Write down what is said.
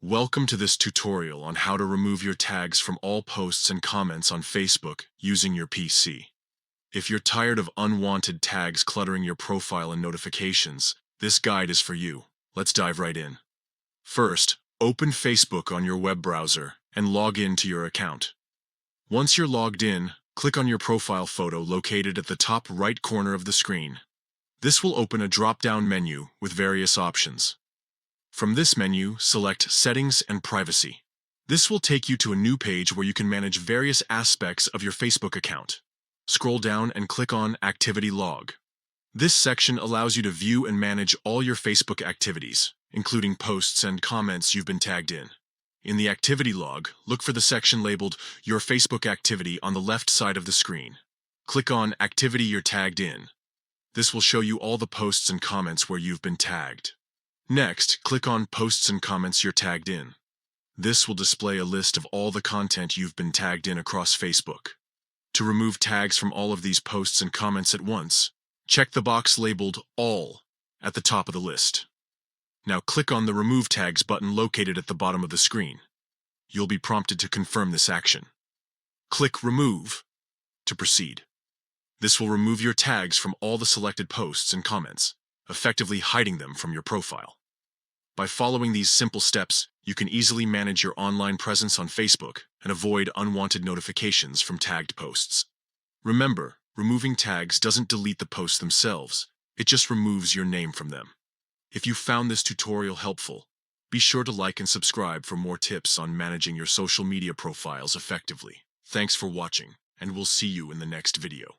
Welcome to this tutorial on how to remove your tags from all posts and comments on Facebook using your PC. If you're tired of unwanted tags cluttering your profile and notifications, this guide is for you. Let's dive right in. First, open Facebook on your web browser and log in to your account. Once you're logged in, click on your profile photo located at the top right corner of the screen. This will open a drop-down menu with various options. From this menu, select Settings and Privacy. This will take you to a new page where you can manage various aspects of your Facebook account. Scroll down and click on Activity Log. This section allows you to view and manage all your Facebook activities, including posts and comments you've been tagged in. In the Activity Log, look for the section labeled Your Facebook Activity on the left side of the screen. Click on Activity you're tagged in. This will show you all the posts and comments where you've been tagged. Next, click on Posts and Comments you're tagged in. This will display a list of all the content you've been tagged in across Facebook. To remove tags from all of these posts and comments at once, check the box labeled All at the top of the list. Now click on the Remove Tags button located at the bottom of the screen. You'll be prompted to confirm this action. Click Remove to proceed. This will remove your tags from all the selected posts and comments, effectively hiding them from your profile. By following these simple steps, you can easily manage your online presence on Facebook and avoid unwanted notifications from tagged posts. Remember, removing tags doesn't delete the posts themselves, it just removes your name from them. If you found this tutorial helpful, be sure to like and subscribe for more tips on managing your social media profiles effectively. Thanks for watching, and we'll see you in the next video.